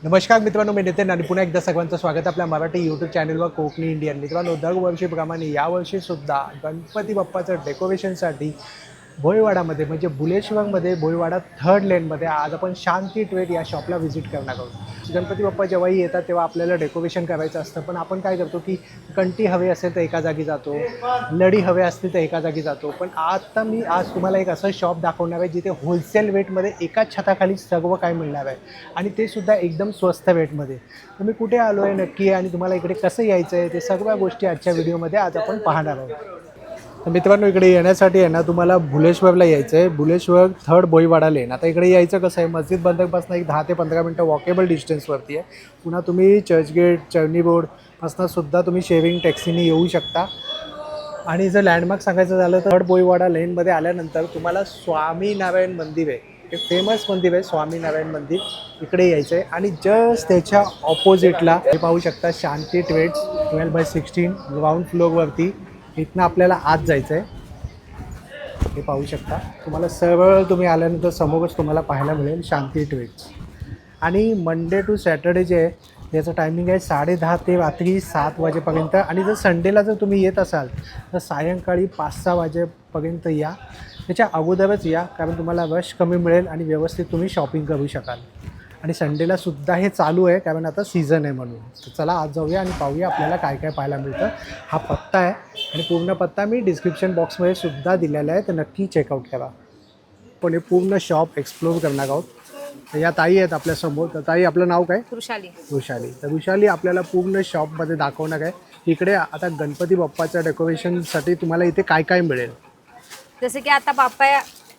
नमस्कार मित्रांनो, मी नितीन आणि पुन्हा एकदा सगळ्यांचं स्वागत आपल्या मराठी यूट्यूब चॅनलवर कोकणी इंडियन. मित्रांनो, दरवर्षीप्रमाणे यावर्षीसुद्धा गणपती बाप्पाचं डेकोरेशनसाठी भोईवाडामध्ये म्हणजे बुलेश्वरमध्ये भोईवाडा थर्ड लेनमध्ये आज आपण शांती ट्रेड या शॉपला व्हिजिट करणार आहोत. गणपती बाप्पा जेव्हाही येतात तेव्हा आपल्याला डेकोरेशन करायचं असतं, पण आपण काय करतो की कंठी हवे असेल तर एका जागी जातो, लडी हवे असतील तर एका जागी जातो. पण आज तुम्हाला एक असं शॉप दाखवणार आहे जिथे होलसेल वेटमध्ये एकाच छताखाली सर्व काय मिळणार आहे आणि ते सुद्धा एकदम स्वस्त वेटमध्ये. तर मी कुठे आलो आहे नक्की आणि तुम्हाला इकडे कसं यायचं आहे ते सर्व गोष्टी आजच्या व्हिडिओमध्ये आज आपण पाहणार आहोत. तर मित्रांनो, इकडे येण्यासाठी आहे ना तुम्हाला भुलेश्वरला यायचं आहे. भुलेश्वर थर्ड भोईवाडा लेन. आता इकडे यायचं कसं आहे, मस्जिद बंदरपासून एक 10 ते 15 मिनटं वॉकेबल डिस्टन्सवरती आहे. पुन्हा तुम्ही चर्चगेट चर्नी बोर्डपासूनसुद्धा तुम्ही शेअरिंग टॅक्सीने येऊ शकता. आणि जर लँडमार्क सांगायचं झालं तर थर्ड भोईवाडा लेनमध्ये आल्यानंतर तुम्हाला स्वामीनारायण मंदिर आहे, एक फेमस मंदिर आहे स्वामीनारायण मंदिर, इकडे यायचं आहे. आणि जस्ट त्याच्या ऑपोजिटला हे पाहू शकता शांती ट्रेड्स 12/16 ग्राउंड फ्लोअरवरती. इथनं आपल्याला आत जायचं आहे. हे पाहू शकता, तुम्हाला सरळ तुम्ही आल्यानंतर समोरच तुम्हाला पाहायला मिळेल शांती ट्रेड्स. आणि मंडे टू सॅटर्डे जे आहे याचं टायमिंग आहे 10:30 ते रात्री 7 वाजेपर्यंत. आणि जर संडेला जर तुम्ही येत असाल तर सायंकाळी 5-6 वाजेपर्यंत या. त्याच्या अगोदरच या, कारण तुम्हाला रश कमी मिळेल आणि व्यवस्थित तुम्ही शॉपिंग करू शकाल. आणि संडेला सुद्धा हे चालू आहे कारण आता सीझन आहे म्हणून. तर चला आज जाऊया आणि पाहूया आपल्याला काय काय पाहायला मिळतं. हा पत्ता आहे आणि पूर्ण पत्ता मी डिस्क्रिप्शन बॉक्समध्ये सुद्धा दिलेला आहे, तर नक्की चेकआउट करा. पण हे पूर्ण शॉप एक्सप्लोर करणार आहोत. तर या ताई आहेत आपल्यासमोर. तर ताई, आपलं नाव काय? वृषाली. वृषाली. तर वृषाली आपल्याला पूर्ण शॉपमध्ये दाखवणार आहे. इकडे आता गणपती बाप्पाच्या डेकोरेशनसाठी तुम्हाला इथे काय काय मिळेल. जसं की आता बाप्पा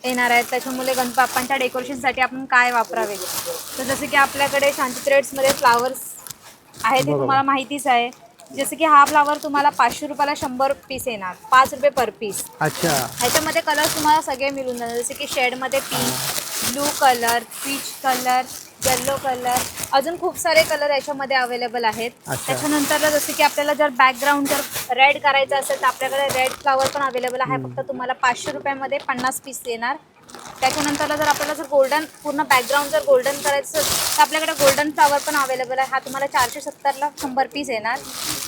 येणार आहेत, त्याच्यामुळे बाप्पांच्या डेकोरेशनसाठी आपण काय वापरावे. तर जसं की आपल्याकडे शांती थ्रेड्समध्ये फ्लावर्स आहे ते तुम्हाला माहितीच आहे. जसं की हा फ्लावर तुम्हाला 500 रुपयाला 100 पीस येणार, 5 रुपये पर पीस. अच्छा. ह्याच्यामध्ये कलर तुम्हाला सगळे मिळून जाणार, जसे की शेडमध्ये pink, blue colour, peach colour, yellow colour, अजून खूप सारे कलर याच्यामध्ये अवेलेबल आहेत. त्याच्यानंतर जसं की आपल्याला जर बॅकग्राऊंड जर रेड करायचं असेल तर आपल्याकडे रेड फ्लावर पण अवेलेबल आहे. फक्त तुम्हाला 500 रुपयामध्ये 50 पीस येणार. त्याच्यानंतर जर आपल्याला जर गोल्डन पूर्ण बॅकग्राऊंड जर गोल्डन करायचं तर आपल्याकडे गोल्डन फ्लावर पण अवेलेबल आहे. हा तुम्हाला 470ला 100 पीस येणार.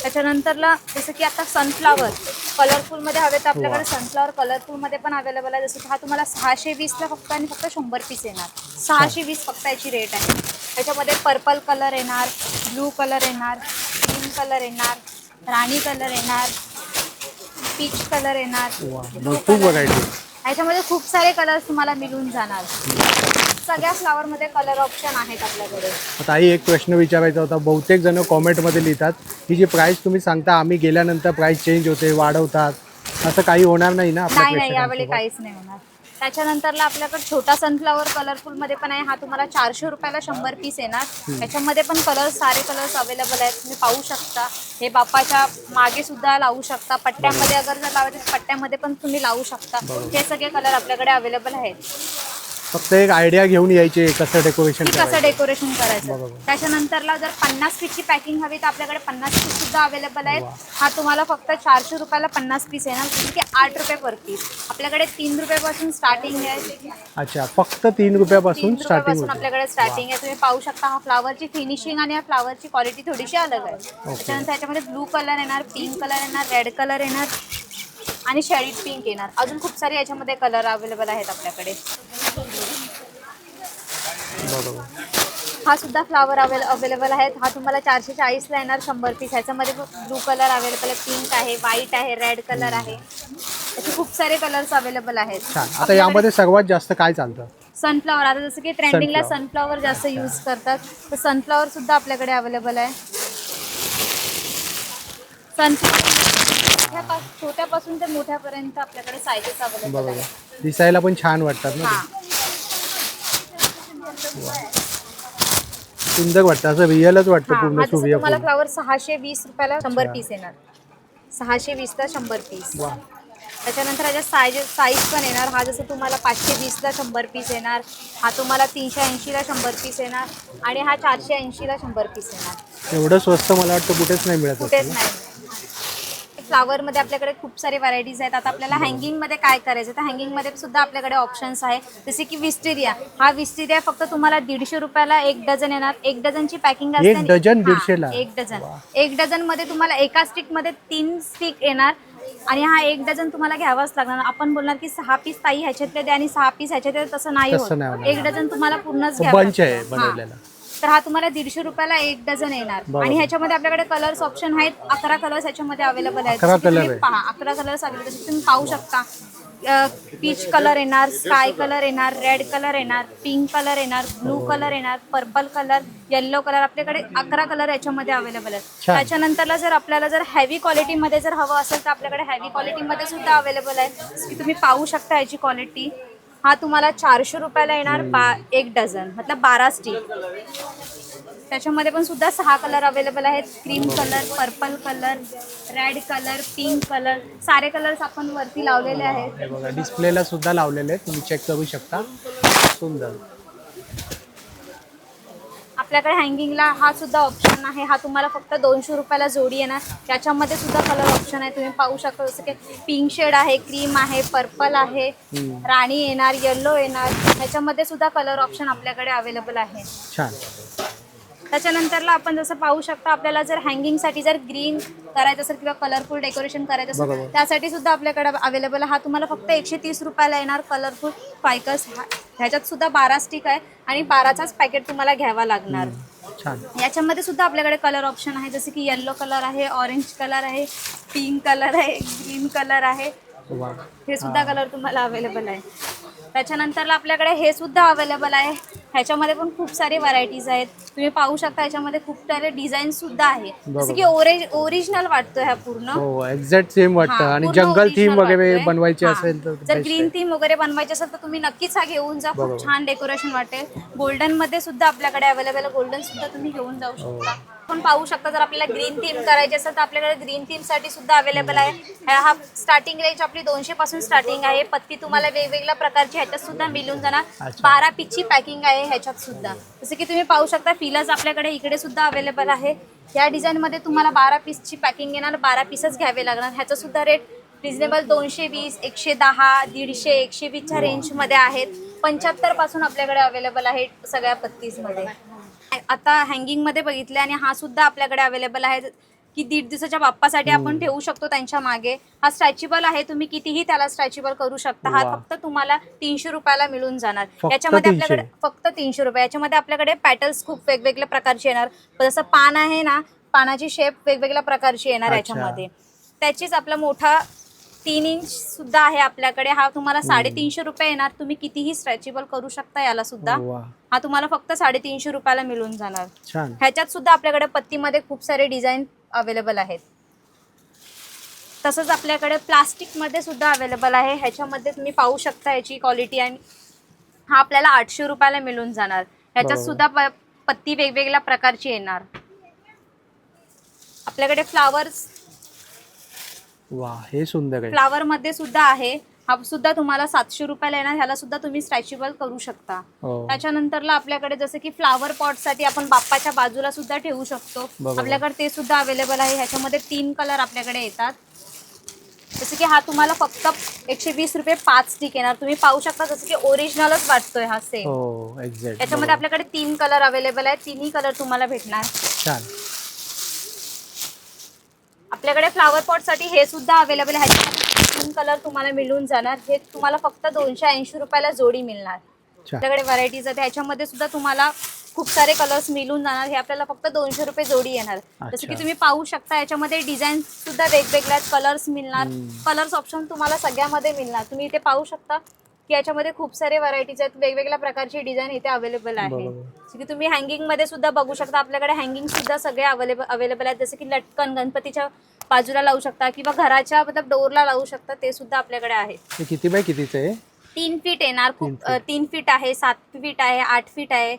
त्याच्यानंतरला जसं की आता सनफ्लावर कलरफुलमध्ये हवे तर आपल्याकडे सनफ्लावर कलरफुलमध्ये पण अवेलेबल आहे. जसं की हा तुम्हाला 620ला फक्त आणि फक्त 100 पीस येणार. 620 फक्त याची रेट आहे. त्याच्यामध्ये पर्पल कलर येणार, ब्लू कलर येणार, ग्रीन कलर येणार, राणी कलर येणार, पीच कलर येणार, खूप व्हरायटी. ह्याच्यामध्ये खूप सारे कलर्स तुम्हाला मिळून जाणार. सगळ्या फ्लावरमध्ये कलर ऑप्शन आहेत आपल्याकडे. ताई, एक प्रश्न विचारायचा होता. बहुतेक जण कॉमेंटमध्ये लिहितात की जी प्राईस तुम्ही सांगता आम्ही गेल्यानंतर प्राईस चेंज होते, वाढवतात, असं काही होणार नाही ना? नाही, यावेळी काहीच नाही होणार. त्याच्यानंतरला आपल्याकडे छोटा सनफ्लावर कलरफुलमध्ये पण आहे. हा तुम्हाला 400 रुपयाला 100 पीस येणार. त्याच्यामध्ये पण सारे कलर्स अवेलेबल आहेत, तुम्ही पाहू शकता. हे बाप्पाच्या मागे सुद्धा लावू शकता. पट्ट्यामध्ये अगर जर लावायचे पट्ट्यामध्ये पण तुम्ही लावू शकता. हे सगळे कलर आपल्याकडे अवेलेबल आहेत. फक्त एक आयडिया घेऊन यायची कसं डेकोरेशन करायचं. त्याच्यानंतरला जर 50 पीसची पॅकिंग हवी तर आपल्याकडे 50 पीस सुद्धा अवेलेबल आहेत. हा तुम्हाला फक्त 400 रुपयाला 50 पीस येणार, जसं की 8 रुपये पर पीस. आपल्याकडे 3 रुपयापासून स्टार्टिंग आहे. अच्छा, फक्त 3 रुपयापासून स्टार्टिंग आपल्याकडे स्टार्टिंग आहे. तुम्ही पाहू शकता. हा फ्लावरची फिनिशिंग आणि या फ्लावरची क्वालिटी थोडीशी अलग आहे. त्याच्यानंतर ह्याच्यामध्ये ब्लू कलर येणार, पिंक कलर येणार, रेड कलर येणार आणि शेडीड पिंक येणार. अजून खूप सारे याच्यामध्ये कलर अवेलेबल आहेत आपल्याकडे. हा सुद्धा फ्लावर अवेलेबल आहेत. हा तुम्हाला 440ला येणार, 100 पीस. ह्याच्यामध्ये ब्लू कलर अवेलेबल आहे, पिंक आहे, व्हाईट आहे, रेड कलर आहे. असे खूप सारे कलर्स अवेलेबल आहेत. आता यामध्ये सर्वात जास्त काय चालतं? सनफ्लावर. आता जसं की ट्रेंडिंगला सनफ्लावर जास्त यूज करतात, तर सनफ्लावर सुद्धा आपल्याकडे अवेलेबल आहे. सनफ्लावर छोट्यापासून ते मोठ्यापर्यंत आपल्याकडे साईजेस अवेलेबल आहेत. दिसायला पण छान वाटतात ना, सुंदर वाटतं, असं रिअलच वाटतं पूर्ण. तुम्हाला फ्लावर 620 रुपयाला 100 पीस येणार. 620ला 100 पीस. त्याच्यानंतर ह्याच्या साईज पण येणार. हा जसं तुम्हाला 520ला 100 पीस येणार, हा तुम्हाला 380ला 100 पीस येणार आणि हा 480ला 100 पीस येणार. एवढं स्वस्त मला वाटतं कुठेच नाही मिळत. कुठेच नाही. फ्लावर मध्ये आपल्याकडे खूप सारे व्हरायटीज आहेत. आता आपल्याला हँगिंग मध्ये काय करायचं तर हँगिंग मध्ये सुद्धा आपल्याकडे ऑप्शन्स आहे. जसे की विस्टेरिया, हा विस्टेरिया फक्त तुम्हाला 150 रुपयाला 1 डझन येणार. 1 डझनची पॅकिंग असते. 1 डझन 150 ला? 1 डझन. 1 डझन मध्ये तुम्हाला एका स्टिक मध्ये 3 स्टिक येणार आणि हा 1 डझन तुम्हाला घ्यावाच लागणार. आपण बोलणार की 6 पीस ताई ह्याच्यातले द्या आणि 6 पीस ह्याच्यातले, तसं नाही होत. 1 डझन तुम्हाला पूर्णच घ्यावं बंच आहे लागतं. बनवलेला. तर हा तुम्हाला 150 रुपयाला 1 डझन येणार. आणि ह्याच्यामध्ये आपल्याकडे कलर्स ऑप्शन आहेत. 11 कलर्स ह्याच्यामध्ये अवेलेबल आहेत. 11 कलर तुम्ही आहे. पहा 11 कलर्स अवेलेबल तुम्ही पाहू शकता. पीच कलर येणार, स्काय कलर येणार, रेड कलर येणार, पिंक कलर येणार, ब्लू कलर येणार, पर्पल कलर, येल्लो कलर. आपल्याकडे 11 कलर याच्यामध्ये अवेलेबल आहेत. छान. त्याच्यानंतरला जर आपल्याला जर हेवी क्वालिटीमध्ये जर हवं असेल तर आपल्याकडे हेवी क्वालिटीमध्ये सुद्धा अवेलेबल आहे. की तुम्ही पाहू शकता याची क्वालिटी. हा तुम्हाला 400 रुपयाला येणार 1 डझन, मतलब 12 स्टिक. त्याच्यामध्ये पण सुद्धा 6 कलर अवेलेबल आहेत. Cream colour, purple colour, red colour, pink colour, सारे कलर्स आपण वरती लावलेले आहेत. हे बघा डिस्प्लेला सुद्धा लावलेले आहेत, तुम्ही चेक करू शकता. सुंदर. आपल्याकडे हँगिंगला हा सुद्धा ऑप्शन आहे. हा तुम्हाला फक्त 200 रुपयाला जोडी येणार. त्याच्यामध्ये सुद्धा कलर ऑप्शन आहे, तुम्ही पाहू शकता. जसं की पिंक शेड आहे, क्रीम आहे, पर्पल आहे, राणी येणार, येल्लो येणार. ह्याच्यामध्ये सुद्धा कलर ऑप्शन आपल्याकडे अवेलेबल आहे. छान. त्याच्यानंतरला आपण जसं पाहू शकता, आपल्याला जर हँगिंगसाठी जर ग्रीन करायचं असेल किंवा कलरफुल डेकोरेशन करायचं असेल त्यासाठी सुद्धा आपल्याकडे अवेलेबल आहे. हा तुम्हाला फक्त 130 रुपयाला येणार. Colourful ficus. ह्याच्यात सुद्धा 12 स्टिक आहे आणि 12चाच पॅकेट तुम्हाला घ्यावा लागणार. छान. याच्यामध्ये सुद्धा आपल्याकडे कलर ऑप्शन आहे. जसे की येल्लो कलर आहे, ऑरेंज कलर आहे, पिंक कलर आहे, ग्रीन कलर आहे. वा. हे सुद्धा कलर तुम्हाला अवेलेबल आहे. त्याच्यानंतरला आपल्याकडे हे सुद्धा अवेलेबल आहे. ह्याच्यामध्ये पण खूप सारे व्हरायटीज आहेत, तुम्ही पाहू शकता. ह्याच्यामध्ये खूप सारे डिझाईन सुद्धा आहे. जसं की ओरिजिनल वाटतोय हा पूर्ण. हो एक्झॅक्ट सेम वाटतं. आणि पूर्ण जंगल थीम original वगैरे वाटतोय. बनवायची हा. असेल तर जर best ग्रीन आहे. थीम वगैरे बनवायची असेल तर तुम्ही नक्कीच हा घेऊन जा. खूप छान डेकोरेशन वाटेल. गोल्डन मध्ये सुद्धा आपल्याकडे अवेलेबल, गोल्डन सुद्धा तुम्ही घेऊन जाऊ शकता. आपण पाहू शकता, जर आपल्याला ग्रीन थीम करायची असेल तर आपल्याकडे ग्रीन थीम साठी सुद्धा अवेलेबल आहे. हा स्टार्टिंग रेंज आपली 200 पासून स्टार्टिंग आहे. पत्ती तुम्हाला वेगवेगळ्या प्रकारची ह्याच्यात सुद्धा मिळून जाणार. 12 पीसची पॅकिंग आहे ह्याच्यात सुद्धा. जसं की तुम्ही पाहू शकता, फिलर्स आपल्याकडे इकडे सुद्धा अवेलेबल आहे. या डिझाईन मध्ये तुम्हाला 12 पीसची पॅकिंग येणार. 12 पीसच घ्यावे लागणार. ह्याचा सुद्धा रेट रिजनेबल 220, 110, 150, 120च्या रेंजमध्ये आहेत. 75 पासून आपल्याकडे अवेलेबल आहे सगळ्या पत्तीसमध्ये. आता हँगिंगमध्ये बघितले आणि हा सुद्धा आपल्याकडे अवेलेबल आहे की 1.5 दिवसाच्या बाप्पासाठी आपण ठेवू शकतो त्यांच्या मागे. हा स्ट्रेचेबल आहे, तुम्ही कितीही त्याला स्ट्रेचेबल करू शकता. हा फक्त तुम्हाला 300 रुपयाला मिळून जाणार. याच्यामध्ये आपल्याकडे फक्त 300 रुपये. याच्यामध्ये आपल्याकडे पॅटर्न्स खूप वेगवेगळ्या प्रकारचे येणार. जसं पान आहे ना, पानाची शेप वेगवेगळ्या प्रकारची येणार याच्यामध्ये. त्याचीच आपला मोठा 3 इंच सुद्धा आहे आपल्याकडे. हा तुम्हाला 350 रुपये येणार. तुम्ही कितीही स्ट्रेचेबल करू शकता याला सुद्धा. हा तुम्हाला फक्त 350 रुपयाला मिळून जाणार. ह्याच्यात सुद्धा आपल्याकडे पत्तीमध्ये खूप सारे डिझाईन अवेलेबल आहेत. तसंच आपल्याकडे प्लास्टिक मध्ये सुद्धा अवेलेबल आहे. ह्याच्यामध्ये तुम्ही पाहू शकता याची क्वालिटी. आणि हा आपल्याला 800 रुपयाला मिळून जाणार. ह्याच्यात सुद्धा पत्ती वेगवेगळ्या प्रकारची येणार. आपल्याकडे फ्लावर्स, वा हे सुंदर आहे. फ्लावर मध्ये सुद्धा आहे. हा सुद्धा तुम्हाला 700 रुपयाला येणार. ह्याला सुद्धा तुम्ही स्ट्रेचेबल करू शकता. त्याच्यानंतरला आपल्याकडे जसं की फ्लावर पॉट साठी आपण बाप्पाच्या बाजूला सुद्धा ठेवू शकतो. आपल्याकडे ते सुद्धा अवेलेबल आहे. ह्याच्यामध्ये 3 कलर आपल्याकडे येतात. जसं की हा तुम्हाला फक्त 120 रुपये 5 स्टिक येणार. तुम्ही पाहू शकता जसं की ओरिजिनलच वाटतोय हा सेम. त्याच्यामध्ये आपल्याकडे 3 कलर अवेलेबल आहेत. 3ही कलर तुम्हाला भेटणार. छान. आपल्याकडे फ्लावर पॉट साठी हे सुद्धा अवेलेबल आहे. 3 कलर तुम्हाला मिळून जाणार. हे तुम्हाला फक्त 280 रुपयाला जोडी मिळणार. आपल्याकडे व्हरायटीज आहेत. ह्याच्यामध्ये सुद्धा तुम्हाला खूप सारे कलर्स मिळून जाणार. हे आपल्याला फक्त 200 रुपये जोडी येणार. जसं की तुम्ही पाहू शकता, याच्यामध्ये डिझाईन सुद्धा वेगवेगळ्या कलर्स मिळणार. कलर्स ऑप्शन तुम्हाला सगळ्यामध्ये मिळणार. तुम्ही इथे पाहू शकता की याच्यामध्ये खूप सारे व्हरायटीज आहेत. वेगवेगळ्या प्रकारची डिझाईन इथे अवेलेबल आहे. जसं की तुम्ही हँगिंग मध्ये सुद्धा बघू शकता. आपल्याकडे हँगिंग सुद्धा सगळे अवेलेबल आहेत. जसं की लटकन गणपतीच्या बाजूला लावू शकता किंवा घराच्या मतलब डोरला लावू शकता. ते सुद्धा आपल्याकडे आहे. किती बाय कितीचं आहे? 3 फीट येणार. खूप 3 फीट आहे, 7 फीट आहे, 8 फीट आहे.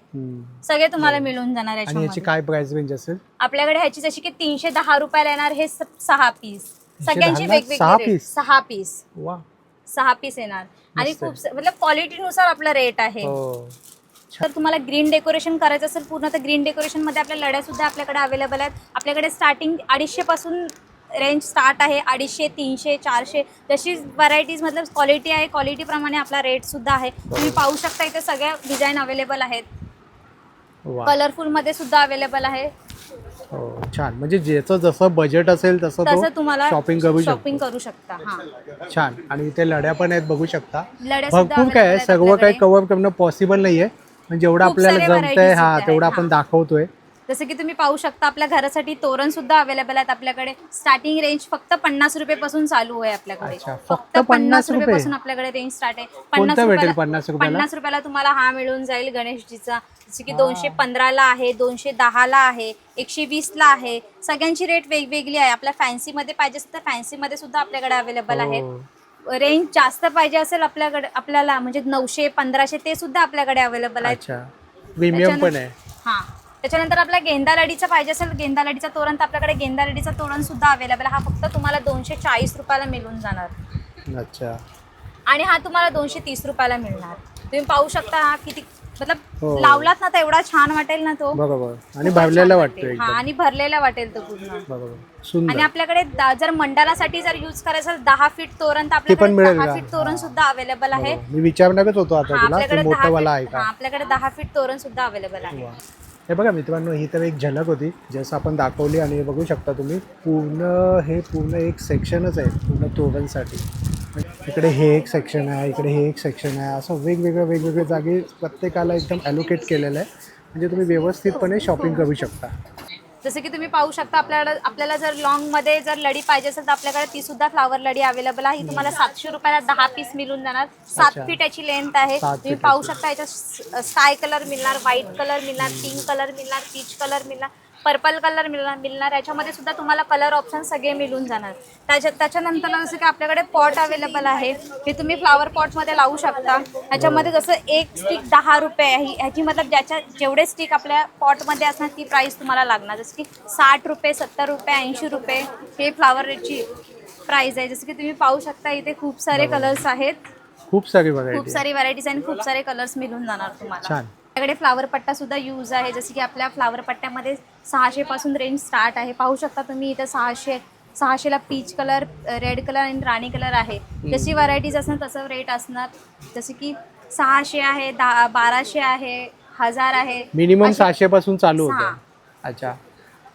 सगळे तुम्हाला मिळून जाणार. आणि याची काय प्राइस रेंज असेल? आपल्याकडे ह्याची जशी की 310 रुपयाला येणार. हे 6 पीस. सगळ्यांची वेगवेगळी 6 पीस. वा. 6 पीस येणार. आणि खूप मतलब क्वालिटीनुसार आपला रेट आहे. तर तुम्हाला ग्रीन डेकोरेशन करायचं असेल पूर्ण, तर ग्रीन डेकोरेशन मध्ये आपल्या लढ्या सुद्धा आपल्याकडे अवेलेबल आहेत. आपल्याकडे स्टार्टिंग 250 पासून रेंज स्टार्ट आहे 250, 300, 400 जशी व्हरायटीज मतलब क्वालिटी आहे, क्वालिटीप्रमाणे आपला रेटसुद्धा आहे. तुम्ही पाहू शकता इथे सगळ्या डिझाईन अवेलेबल आहेत. वा. कलरफुलमध्ये सुद्धा अवेलेबल आहे. हो छान, म्हणजे ज्याचं जसं बजेट असेल तसं तसं तुम्हाला शॉपिंग करू शकतो. शॉपिंग करू शकता. हां, छान. आणि इथे लढ्या पण आहेत बघू शकता. लढ्या सुद्धा भरपूर काय आहे, available आहेत सर्व काही आपल्याकडे. कव्हर करणं पॉसिबल नाहीये, पण जेवढं खूप आपल्याला सारे जमतंय varieties हा सुद्धा तेवढं आहेत. आपण हां. दाखवतोय. जसं की तुम्ही पाहू शकता आपल्या घरासाठी तोरण सुद्धा अवेलेबल आहेत आपल्याकडे. स्टार्टिंग रेंज फक्त 50 रुपये चालू आहे आपल्याकडे. अच्छा, फक्त 50 50 रुपये रुपयापासून आपल्याकडे रेंज स्टार्ट आहे. कोणतं भेटेल 50 रुपयाला? 50 रुपयाला तुम्हाला हा मिळून जाईल गणेशजीचा. जसे की 215 ला आहे, 210 ला आहे, 120 ला आहे. सगळ्यांची रेट वेगवेगळी आहे. आपल्या फॅन्सी मध्ये पाहिजे असेल तर फॅन्सी मध्ये सुद्धा आपल्याकडे अवेलेबल आहेत. हो. रेंज जास्त पाहिजे असेल आपल्याला म्हणजे 900, 1500 ते सुद्धा आपल्याकडे अवेलेबल आहेत. अच्छा, प्रीमियम पण आहे. हां, त्याच्यानंतर आपल्या गेंदा लडीचा पाहिजे असेल, गेंदा लडीचा तोरण तर आपल्याकडे गेंदा लडीचा तोरण सुद्धा अवेलेबल. हा फक्त तुम्हाला 240 रुपयाला मिळून जाणार. अच्छा. आणि हा तुम्हाला 230 रुपयाला मिळणार. तुम्ही पाहू शकता हा किती मतलब हो. लावलात ना तर एवढा छान वाटेल ना तो. बरोबर. आणि खूपच भरलेला छान वाटतो वाटेल. एकदम. हा, आणि भरलेला वाटेल तो पूर्ण. बरोबर, आणि सुंदर. आपल्याकडे जर मंडळासाठी जर यूज करायचं असेल 10 फीट तोरण तर ते पण आपल्याकडे मिळेल 10 का? फीट तोरण सुद्धा अवेलेबल आहे. बरोबर. मी विचारणारच होतो आता हा, तुला, आपल्याकडे ते 10 मोठं वाला आहे फीट, का? हा, आपल्याकडे 10 फीट तोरण सुद्धा अवेलेबल आहे. वा. हे बघा मित्रांनो, ही तर एक झलक होती जसं आपण दाखवली. आणि हे बघू शकता तुम्ही पूर्ण एक सेक्शनच आहे पूर्ण तोरणसाठी. इकडे हे एक सेक्शन आहे, इकडे हे एक सेक्शन आहे, असं वेगवेगळे जागे प्रत्येकाला एकदम ॲलोकेट केलेलं आहे. म्हणजे तुम्ही व्यवस्थितपणे शॉपिंग करू शकता. जसं की तुम्ही पाहू शकता आपल्याला जर लॉंगमध्ये जर लडी पाहिजे असेल तर आपल्याकडे ती सुद्धा फ्लावर लडी अवेलेबल आहे. ही तुम्हाला 700 रुपयाला 10 पीस मिळून जाणार. 7 फीट याची लेंथ आहे. 7 तुम्ही फीट पाहू शकता याच्यात स्काय कलर मिळणार, व्हाईट कलर मिळणार, पिंक कलर मिळणार, पीच कलर मिळणार, पर्पल कलर मिळणार. याच्यामध्ये सुद्धा तुम्हाला कलर ऑप्शन सगळे मिळून जाणार. त्याच्यानंतर जसं की आपल्याकडे पॉट अवेलेबल आहे. हे तुम्ही फ्लावर पॉटमध्ये लावू शकता. ह्याच्यामध्ये जसं एक स्टिक 10 रुपये आहे. ह्याची मतलब जेवढे स्टिक आपल्या पॉटमध्ये असणार ती प्राईस तुम्हाला लागणार. जसं की 60 रुपये, 70 रुपये, 80 रुपये हे फ्लावरची प्राईस आहे. जसं की तुम्ही पाहू शकता इथे खूप सारे कलर्स आहेत. खूप सारी खूप व्हरायटी. सारी व्हरायटीज आणि खूप सारे कलर्स मिळून जाणार तुम्हाला. छान. आपल्याकडे फ्लावर पट्टा सुद्धा यूज आहे. जसं की आपल्या फ्लावर पट्ट्यामध्ये 600 पासून रेंज स्टार्ट आहे. पाहू शकता तुम्ही इथं 600ला पीच कलर, रेड कलर आणि राणी कलर आहे. जशी व्हरायटीज असणार तसं रेट असणार. जसे की 600 आहे, 1200 आहे, 1000 आहे. मिनिमम अशी- 600 पासून चालू हां. होतं. अच्छा.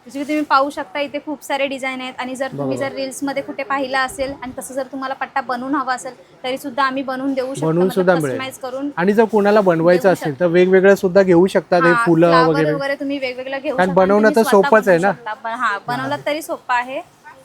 जसे की तुम्ही पाहू शकता इथे खूप सारे डिझाईन आहेत. आणि जर तुम्ही बरोबर. जर रील्समध्ये कुठे पाहिलं असेल आणि तसं जर तुम्हाला पट्टा बनवून हवा असेल तरी सुद्धा आम्ही बनवून देऊ शकतो. बनवून सुद्धा मिळेल. कस्टमाइज करून. आणि जर कोणाला बनवायचं देऊ असेल तर वेगवेगळं सुद्धा घेऊ शकतात. हे हां, फुलं फ्लावर वगैरे. तुम्ही वेगवेगळं घेऊ कारण शकता. बनवणं तुम्ही तर स्वतः सोपंच आहे बनवू ना. शकता. हा, बनवलं तरी सोपं आहे.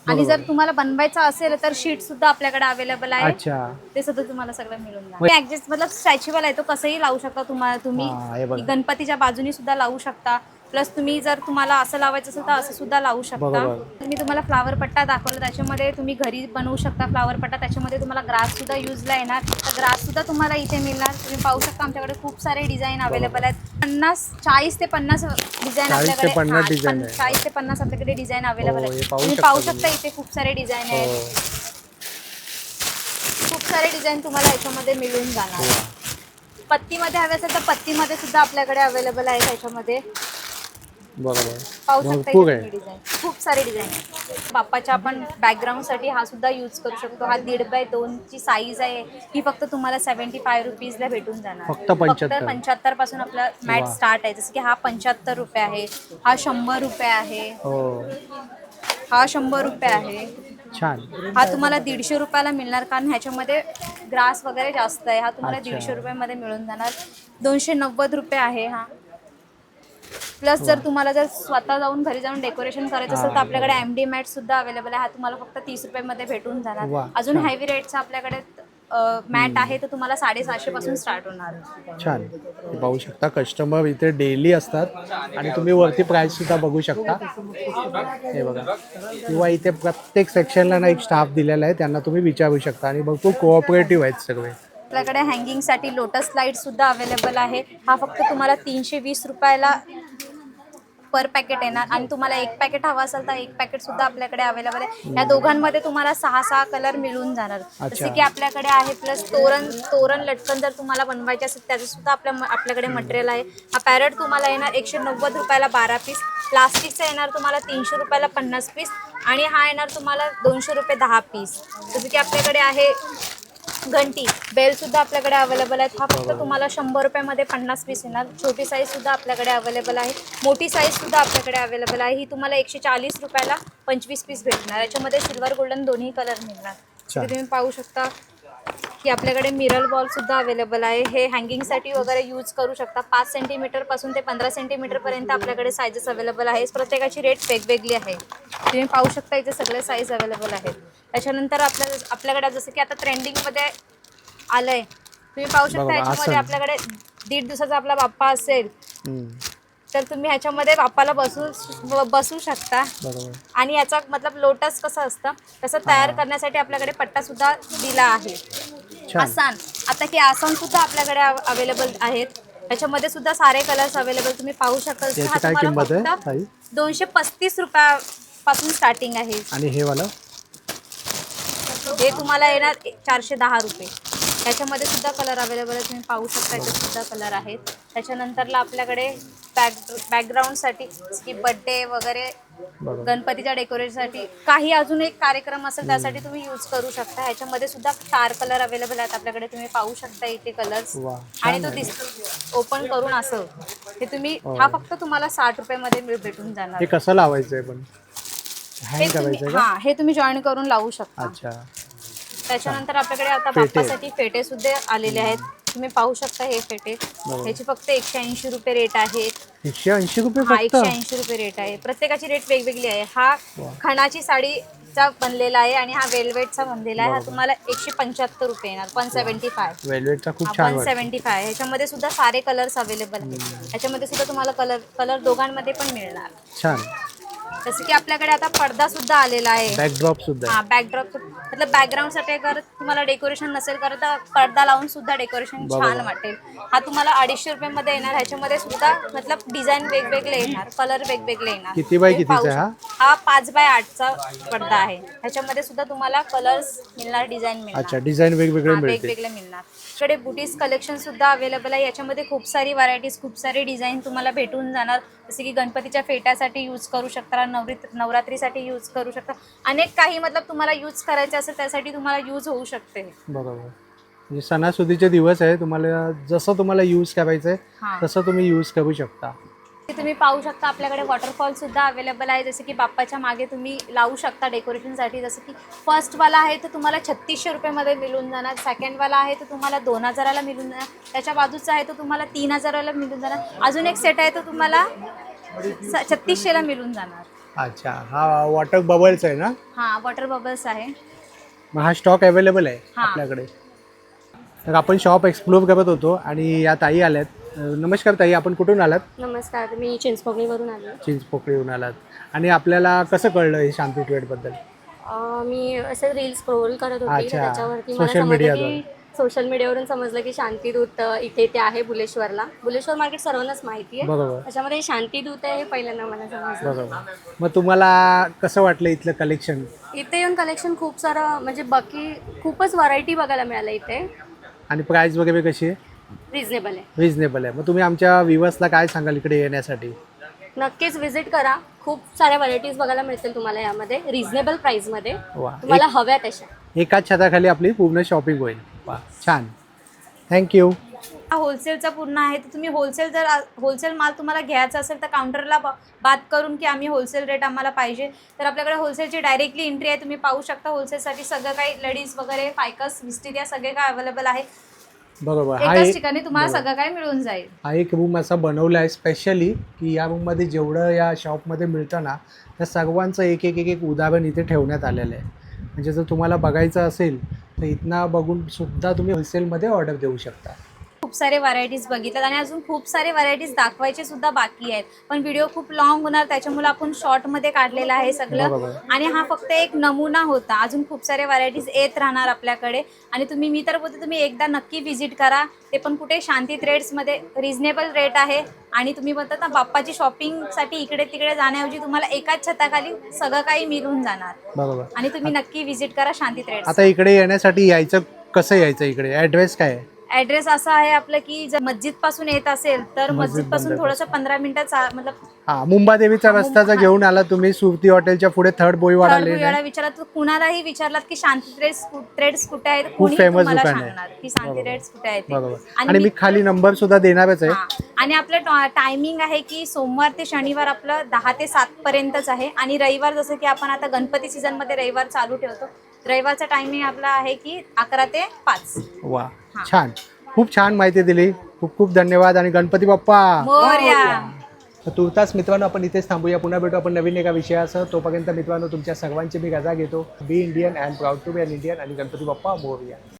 आणि जर तुम्हाला बनवायचं असेल तर शीट सुद्धा आपल्याकडे अवेलेबल आहे. अच्छा. ते सुद्धा तुम्हाला सगळं मिळून जाईल. ऍडजस्ट मतलब स्ट्रेचेबल आहे, तो कसंही लावू शकता तुम्ही हां, हे बघा. गणपतीच्या बाजूनी सुद्धा लावू शकता. प्लस तुम्ही जर तुम्हाला असं लावायचं असेल तर असं सुद्धा लावू शकता. बरोबर. मी तुम्हाला फ्लावर पट्टा दाखवला, त्याच्यामध्ये तुम्ही घरी बनवू शकता फ्लावर पट्टा. त्याच्यामध्ये तुम्हाला ग्रास सुद्धा यूजला येणार. तर ग्रास सुद्धा तुम्हाला इथे मिळणार. तुम्ही पाहू शकता आमच्याकडे खूप सारे डिझाईन अवेलेबल आहेत. 40 ते 50 डिझाईन 40 ते आपल्याकडे. 50 डिझाईन आहे. 40 ते 50 आपल्याकडे डिझाईन अवेलेबल हे आहे. पाहू तुम्ही शकता पाहू तुम्ही. शकता इथे खूप सारे डिझाईन आहेत. हो. खूप सारे डिझाईन तुम्हाला याच्यामध्ये मिळून जाणार. पत्तीमध्ये हवे असेल तर पत्तीमध्ये सुद्धा आपल्याकडे अवेलेबल आहे. त्याच्यामध्ये बरोबर. पाहू शकता भरपूर इथे आहे. तुम्ही डिझाईन. खूप सारे डिझाईन आहेत. बाप्पाच्या आपण बॅकग्राऊंडसाठी हा सुद्धा यूज करू शकतो. हा 1.5x2 ची साईज आहे. ही फक्त तुम्हाला 75 रुपीजला भेटून जाणार. फक्त 75. 75 पासून आपला मॅट वा. स्टार्ट आहे. जसं की हा 75 रुपये आहे, हा 100 रुपये आहे, हो. हा 100 रुपये आहे, छान. हा तुम्हाला 150 रुपयाला मिळणार. कारण ह्याच्यामध्ये ग्रास वगैरे जास्त आहे. हा तुम्हाला अच्छा. 150 रुपयामध्ये मिळून जाणार. 290 रुपये आहे हा. प्लस जर तुम्हाला जर स्वतः जाऊन घरी जाऊन डेकोरेशन करायचं असेल तर आपल्याकडे MD मॅट सुद्धा अवेलेबल आहे. हा तुम्हाला फक्त 30 रुपयामध्ये भेटून जाणार. वा, अजून छान. हेवी रेटचा आपल्याकडे मॅट आहे तर तुम्हाला 750 पासून स्टार्ट होणार. छान. हे पाहू शकता कस्टमर इथे डेली असतात. आणि तुम्ही वरती प्राइस सुद्धा बघू शकता. हे बघा. किंवा इथे प्रत्येक सेक्शनला ना एक स्टाफ दिलेला आहे, त्यांना तुम्ही विचारू शकता. आणि भरपूर कोऑपरेटिव्ह आहेत सगळे. आपल्याकडे हँगिंगसाठी लोटस लाईट सुद्धा अवेलेबल आहे. हा फक्त तुम्हाला 320 रुपयाला पर पॅकेट येणार. आणि तुम्हाला एक पॅकेट हवा असेल तर एक पॅकेट सुद्धा आपल्याकडे अवेलेबल आहे. या दोघांमध्ये तुम्हाला 6 कलर मिळून जाणार. जसे की आपल्याकडे आहे. प्लस तोरण लटकन जर तुम्हाला बनवायचे असेल त्याचं सुद्धा आपल्याकडे मटेरियल आहे. हा पॅरेट तुम्हाला येणार 190 रुपयाला 12 पीस. प्लास्टिकचा येणार तुम्हाला 300 रुपयाला 50 पीस आणि हा येणार तुम्हाला 200 रुपये 10 पीस. जसं की आपल्याकडे आहे घंटी, बेलसुद्धा आपल्याकडे अवेलेबल आहेत. हा फक्त तुम्हाला 100 रुपयामध्ये 50 पीस येणार. छोटी साईजसुद्धा आपल्याकडे अवेलेबल आहे, मोठी साईजसुद्धा आपल्याकडे अवेलेबल आहे. ही तुम्हाला 140 रुपयाला 25 पीस भेटणार. याच्यामध्ये सिल्वर गोल्डन दोन्ही कलर मिळणार. इथे तुम्ही पाहू शकता की आपल्याकडे मिरर बॉलसुद्धा अवेलेबल आहे. हे हँगिंगसाठी वगैरे यूज करू शकता. 5 सेंटीमीटरपासून ते 15 सेंटीमीटरपर्यंत आपल्याकडे साईजेस अवेलेबल आहे. प्रत्येकाची रेट वेगवेगळी आहे. तुम्ही पाहू शकता इथे सगळे साईज अवेलेबल आहेत. त्याच्यानंतर आपल्याकडे जसं की आता ट्रेंडिंगमध्ये आलं आहे, तुम्ही पाहू शकता ह्याच्यामध्ये आपल्याकडे 1.5 दिवसाचा आपला बाप्पा असेल तर तुम्ही ह्याच्यामध्ये बाप्पाला बसू शकता. आणि याचा मतलब लोटस कसं असतं तसं तयार करण्यासाठी आपल्याकडे पट्टासुद्धा दिला आहे. आसान, आता की आसान सुद्धा आपल्याकडे अवेलेबल आहेत. याच्यामध्ये सुद्धा सारे कलर्स अवेलेबल तुम्ही पाहू शकता. हा तुम्हाला फक्त 235 रुपयापासून स्टार्टिंग आहे. आणि हे वाला हे तुम्हाला येणार 410 रुपये. त्याच्यामध्ये सुद्धा कलर अवेलेबल आहे. तुम्ही पाहू शकता याचे सुद्धा कलर आहेत. त्याच्यानंतरला आपल्याकडे बॅकग्राऊंडसाठी की बर्थडे वगैरे गणपतीच्या डेकोरेशनसाठी काही अजून एक कार्यक्रम असेल त्यासाठी तुम्ही यूज करू शकता. ह्याच्यामध्ये सुद्धा 4 कलर अवेलेबल आहेत आपल्याकडे. तुम्ही पाहू शकता इथे कलर्स. आणि तो दिसतो ओपन करून असं हे तुम्ही हा फक्त तुम्हाला 60 रुपयामध्ये भेटून जाणार. हे कसं लावायचंय पण हे तुम्ही जॉईन करून लावू शकता. त्याच्यानंतर आपल्याकडे आता बाप्पासाठी फेटे सुद्धा आलेले आहेत. तुम्ही पाहू शकता हे फेटे. ह्याची फक्त 180 रुपये रेट आहे. 180 रुपये? हा 180 रुपये रेट आहे. प्रत्येकाची रेट वेगवेगळी आहे. हा खणाची साडीचा बनलेला आहे आणि हा वेल्वेटचा बनलेला आहे. हा तुम्हाला 175 रुपये येणार. 175 वेल्वेटचा खूप छान 175. ह्याच्यामध्ये सुद्धा सारे कलर्स अवेलेबल आहेत. ह्याच्यामध्ये सुद्धा तुम्हाला कलर दोघांमध्ये पण मिळणार. छान. जसं की आपल्याकडे आता पडदा सुद्धा आलेला आहे. बॅकड्रॉप सुद्धा. हा बॅकड्रॉप मतलब बॅकग्राऊंडसाठी जर तुम्हाला डेकोरेशन नसेल करत तर पडदा लावून सुद्धा डेकोरेशन छान वाटेल. हा तुम्हाला 250 रुपयामध्ये येणार. ह्याच्यामध्ये सुद्धा मतलब डिझाईन वेगवेगळे येणार, कलर वेगवेगळे येणार. किती बाय कितीचा हा 5 बाय 8चा पडदा आहे. ह्याच्यामध्ये सुद्धा तुम्हाला कलर्स मिळणार, डिझाईन मिळणार. अच्छा, डिझाईन वेगवेगळे मिळणार. इकडे बुटीज कलेक्शन सुद्धा अवेलेबल आहे. याच्यामध्ये खूप सारी व्हरायटीज, खूप सारे डिझाईन तुम्हाला भेटून जाणार. जसे की गणपतीच्या फेट्यासाठी यूज करू शकता, नवरात्रीसाठी यूज करू शकता. अनेक काही मतलब तुम्हाला यूज करायचे असेल त्यासाठी तुम्हाला यूज होऊ शकते. बरोबर. म्हणजे सणासुदीचे दिवस आहे, तुम्हाला जसं तुम्हाला यूज करायचं आहे तसं तुम्ही यूज करू शकता. तुम्ही पाहू शकता आपल्याकडे वॉटरफॉल सुद्धा अवेलेबल आहे. जसे की बाप्पाच्या मागे तुम्ही लावू शकता डेकोरेशनसाठी. जसं की फर्स्टवाला आहे तर तुम्हाला 3600 रुपयामध्ये मिळून जाणार. सेकंडवाला आहे तर तुम्हाला 2000ला मिळून जाणार. त्याच्या बाजूचा आहे तर तुम्हाला 3000ला मिळून जाणार. अजून एक सेट आहे तो तुम्हाला 3600ला मिळून जाणार. अच्छा, हा वॉटर बबल्स आहे ना? हा वॉटर बबल्स आहे. मग हा स्टॉक अवेलेबल आहे आपल्याकडे. तर आपण शॉप एक्सप्लोर करत होतो आणि या ताई आल्यात. नमस्कार ताई, आपण कुठून आलात? नमस्कार, मी चिंचपोकळीवरून आले. चिंचपोकळीवरून आलात. आणि आपल्याला कसं कळलं हे शांती ट्वेटबद्दल? मी असं रील स्क्रोल करत होते, अच्छा. त्याच्यावरती सोशल मीडियावर. सोशल मीडियावरून समजलं की शांतीदूत इथे आहे बुलेश्वरला. बुलेश्वर मार्केट सर्वांनाच माहिती आहे. बरोबर. त्याच्यामध्ये शांतीदूत आहे हे पहिल्यांदा मला समजलं. बरोबर. मग तुम्हाला कसं वाटलं इथलं कलेक्शन? इथे येऊन कलेक्शन खूप सारं म्हणजे बाकी खूपच व्हरायटी बघायला मिळालं इथे. आणि प्राइस वगैरे कशी आहे? रिजनेबल आहे. रिजनेबल आहे. मग तुम्ही आमच्या व्ह्यूअर्सला काय सांगाल इकडे येण्यासाठी? नक्कीच व्हिजिट करा. खूप साऱ्या व्हरायटीज बघायला मिळतील तुम्हाला यामध्ये रिजनेबल प्राइसमध्ये. तुम्हाला हव्या तशा एकाच छताखाली आपली पूर्ण शॉपिंग होईल. वा, छान. थँक्यू. हा होलसेलचा पूर्ण आहे. तर तुम्ही होलसेल माल तुम्हाला घ्यायचा असेल तर काउंटरला बात करून की आम्ही होलसेल रेट आम्हाला पाहिजे तर आपल्याकडे होलसेलची डायरेक्टली एंट्री आहे. तुम्ही पाहू शकता होलसेलसाठी सगळं काही लेडीज वगैरे फायकस विस्टिरिया सगळे काय अवेलेबल आहे. बरोबर. एकाच ठिकाणी तुम्हाला सगळं काही मिळून जाईल. हा एक रूम असा बनवला आहे स्पेशली की या रूममध्ये जेवढं या शॉपमध्ये मिळतं ना त्या सर्वांचं एक उदाहरण इथे ठेवण्यात आलेलं आहे. म्हणजे जर तुम्हाला बघायचं असेल तर इथनं बघून सुद्धा तुम्ही होलसेलमध्ये ऑर्डर देऊ शकता. खूप सारे व्हरायटीज बघितल्यात आणि अजून खूप सारे व्हरायटीज दाखवायचे सुद्धा बाकी आहेत. पण व्हिडिओ खूप लॉंग होणार त्याच्यामुळे आपण शॉर्टमध्ये काढलेला आहे सगळं. आणि हा फक्त एक नमुना होता. अजून खूप सारे व्हरायटीज येत राहणार आपल्याकडे. आणि मी तर बोलते तुम्ही एकदा नक्की व्हिजिट करा. ते पण कुठे शांती ट्रेड्समध्ये रिजनेबल रेट आहे. आणि तुम्ही बोलतात ना बाप्पाची शॉपिंगसाठी इकडे तिकडे जाण्याऐवजी तुम्हाला एकाच छताखाली सगळं काही मिळून जाणार. बरोबर. आणि तुम्ही नक्की व्हिजिट करा शांती ट्रेड्स. आता इकडे येण्यासाठी कसं यायचं इकडे? ॲड्रेस काय आहे? ऍड्रेस असा आहे आपलं की जर मस्जिद पासून येत असेल तर मस्जिद पासून थोडंसं 15 मिनिटाचा मतलब हा मुंबादेवीचा रस्ता जर घेऊन आला तुम्ही सुरती हॉटेलच्या पुढे थर्ड बोईवाडा लेन आहे. विचारत कुणालाही विचारलात की शांती ट्रेड्स कुठे आहेत, खूप कोणी फेमस तुम्हाला दुकान आहे. सांगणार की शांती ट्रेड्स कुठे आहेत ते. बरोबर. आणि मी खाली नंबर सुद्धा देणारच आहे. आणि आपलं टायमिंग आहे की सोमवार ते शनिवार आपलं 10 ते 7 पर्यंतच आहे आणि रविवार जसं की आपण आता गणपती सीझन मध्ये रविवार चालू ठेवतो, रविवारचा टायमिंग आपला आहे की 11 ते 5. वा छान, खूप छान माहिती दिली. खूप खूप धन्यवाद आणि गणपती बाप्पा मोरया. तुर्तास मित्रांनो आपण इथेच थांबूया. पुन्हा भेटू आपण नवीन एका विषयासह. तोपर्यंत मित्रांनो तुमच्या सर्वांची मी रजा घेतो. Be Indian and proud to be an Indian आणि गणपती बाप्पा मोरया.